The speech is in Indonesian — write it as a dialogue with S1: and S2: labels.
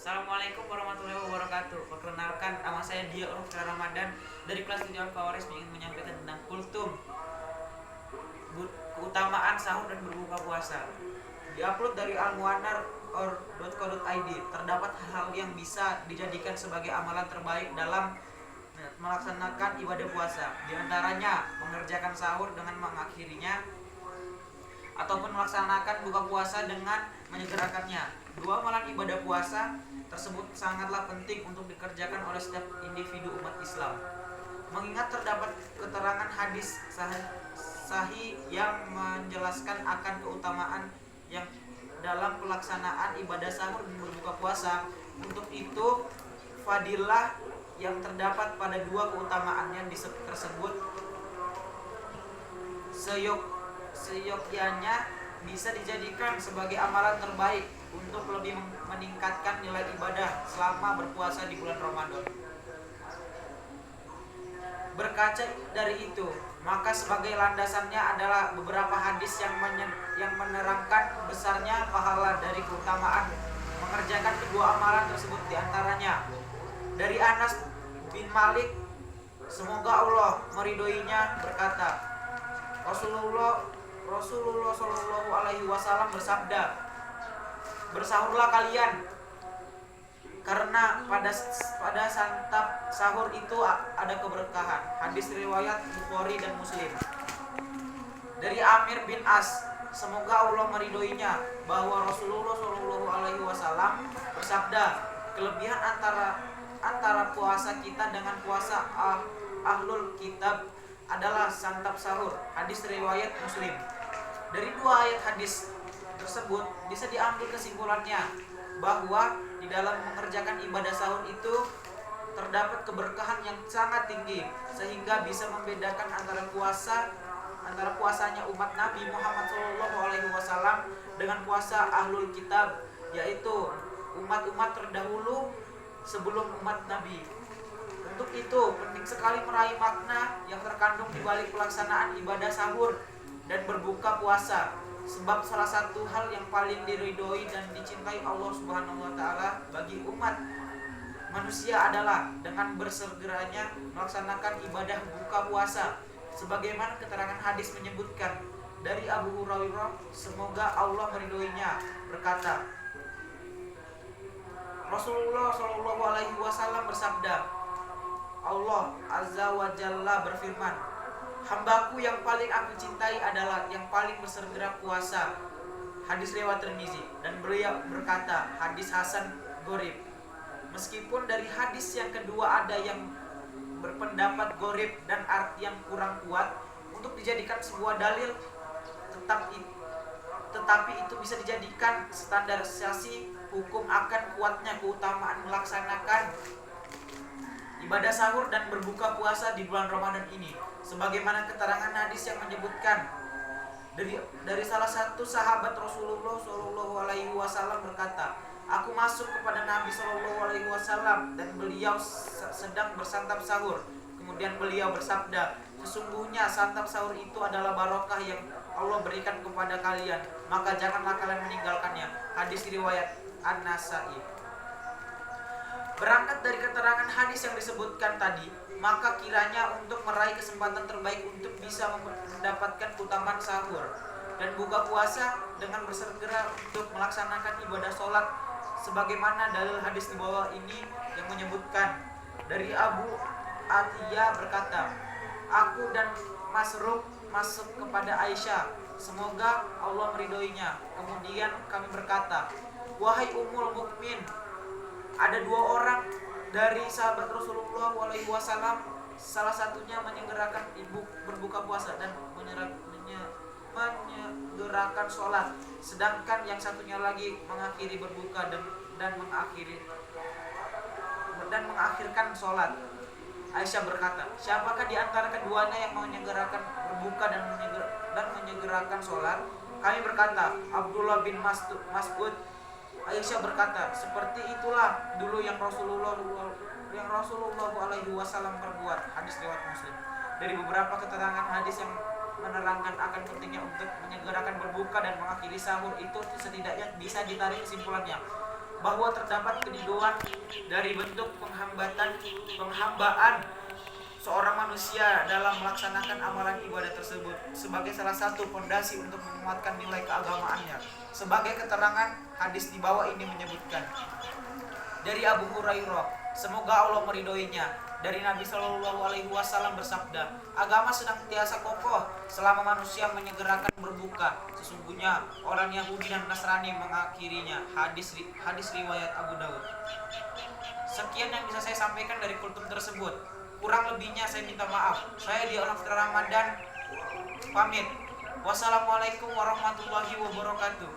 S1: Assalamualaikum warahmatullahi wabarakatuh. Perkenalkan, nama saya Dia Urfa Ramadan dari kelas 7 Al-Fawaris ingin menyampaikan tentang kultum keutamaan sahur dan berbuka puasa. Diupload dari almuannar.co.id. Terdapat hal-hal yang bisa dijadikan sebagai amalan terbaik dalam melaksanakan ibadah puasa. Di antaranya mengerjakan sahur dengan mengakhirinya ataupun melaksanakan buka puasa dengan menyegerakannya. Dua amalan ibadah puasa tersebut sangatlah penting untuk dikerjakan oleh setiap individu umat Islam. Mengingat terdapat keterangan hadis sahih yang menjelaskan akan keutamaan yang dalam pelaksanaan ibadah sahur dan berbuka puasa. Untuk itu, fadilah yang terdapat pada dua keutamaannya tersebut seyogyanya bisa dijadikan sebagai amalan terbaik untuk lebih meningkatkan nilai ibadah selama berpuasa di bulan Ramadan. Berkaca dari itu, maka sebagai landasannya adalah beberapa hadis yang menerangkan besarnya pahala dari keutamaan mengerjakan kedua amalan tersebut. Di antaranya dari Anas bin Malik, semoga Allah meridhoinya, berkata, Rasulullah Shallallahu Alaihi Wasallam bersabda, bersahurlah kalian, karena pada santap sahur itu ada keberkahan. Hadis riwayat Bukhari dan Muslim. Dari Amir bin As, semoga Allah meridhoinya, bahwa Rasulullah Shallallahu Alaihi Wasallam bersabda, kelebihan antara puasa kita dengan puasa ahlul kitab adalah santap sahur. Hadis riwayat Muslim. Dari dua ayat hadis tersebut bisa diambil kesimpulannya bahwa di dalam mengerjakan ibadah sahur itu terdapat keberkahan yang sangat tinggi, sehingga bisa membedakan antara puasanya umat Nabi Muhammad SAW dengan puasa ahlul kitab, yaitu umat-umat terdahulu sebelum umat Nabi. Untuk itu penting sekali meraih makna yang terkandung di balik pelaksanaan ibadah sahur dan berbuka puasa, sebab salah satu hal yang paling diridhoi dan dicintai Allah Subhanahu wa taala bagi umat manusia adalah dengan bersegeranya melaksanakan ibadah buka puasa, sebagaimana keterangan hadis menyebutkan dari Abu Hurairah, semoga Allah meridhoinya, berkata, Rasulullah Shallallahu Alaihi Wasallam bersabda, Allah Azza wa Jalla berfirman, hambaku yang paling aku cintai adalah yang paling bersegera puasa. Hadis riwayat Tirmizi. Dan beliau berkata, hadis hasan gharib. Meskipun dari hadis yang kedua ada yang berpendapat gharib dan arti yang kurang kuat untuk dijadikan sebuah dalil, tetapi itu bisa dijadikan standarisasi hukum akan kuatnya keutamaan melaksanakan ibadah sahur dan berbuka puasa di bulan Ramadan ini, sebagaimana keterangan hadis yang menyebutkan dari salah satu sahabat Rasulullah Shallallahu Alaihi Wasallam berkata, aku masuk kepada Nabi Shallallahu Alaihi Wasallam dan beliau sedang bersantap sahur. Kemudian beliau bersabda, sesungguhnya santap sahur itu adalah barokah yang Allah berikan kepada kalian, maka janganlah kalian meninggalkannya. Hadis riwayat An-Nasai. Berangkat dari keterangan hadis yang disebutkan tadi, maka kiranya untuk meraih kesempatan terbaik untuk bisa mendapatkan keutamaan sahur dan buka puasa dengan bersegera untuk melaksanakan ibadah sholat, sebagaimana dalil hadis di bawah ini yang menyebutkan dari Abu Atiyah berkata, aku dan Masruq masuk kepada Aisyah, semoga Allah meridhoinya. Kemudian kami berkata, wahai Ummul Mukmin, ada dua orang dari sahabat Rasulullah SAW, salah satunya menyegerakan berbuka puasa dan menyegerakan sholat, sedangkan yang satunya lagi mengakhiri berbuka dan mengakhirkan sholat. Aisyah berkata, siapakah di antara keduanya yang menyegerakan berbuka dan menyegerakan sholat? Kami berkata, Abdullah bin Mas'ud. Aisyah berkata, seperti itulah dulu yang Rasulullah Alaihi Wasallam perbuat. Hadis riwayat Muslim. Dari beberapa keterangan hadis yang menerangkan akan pentingnya untuk menyegerakan berbuka dan mengakhiri sahur itu setidaknya bisa ditarik kesimpulannya bahwa terdapat kedidoan dari bentuk penghambaan seorang manusia dalam melaksanakan amalan ibadah tersebut sebagai salah satu fondasi untuk menguatkan nilai keagamaannya. Sebagai keterangan, hadis di bawah ini menyebutkan dari Abu Hurairah, semoga Allah meridhoinya, dari Nabi Shallallahu Alaihi Wasallam bersabda, agama senantiasa kokoh selama manusia menyegerakan berbuka. Sesungguhnya orang Yahudi dan Nasrani mengakhirinya. Hadis riwayat Abu Daud. Sekian yang bisa saya sampaikan dari kultum tersebut. Kurang lebihnya saya minta maaf. Saya di Ramadan pamit. Wassalamualaikum warahmatullahi wabarakatuh.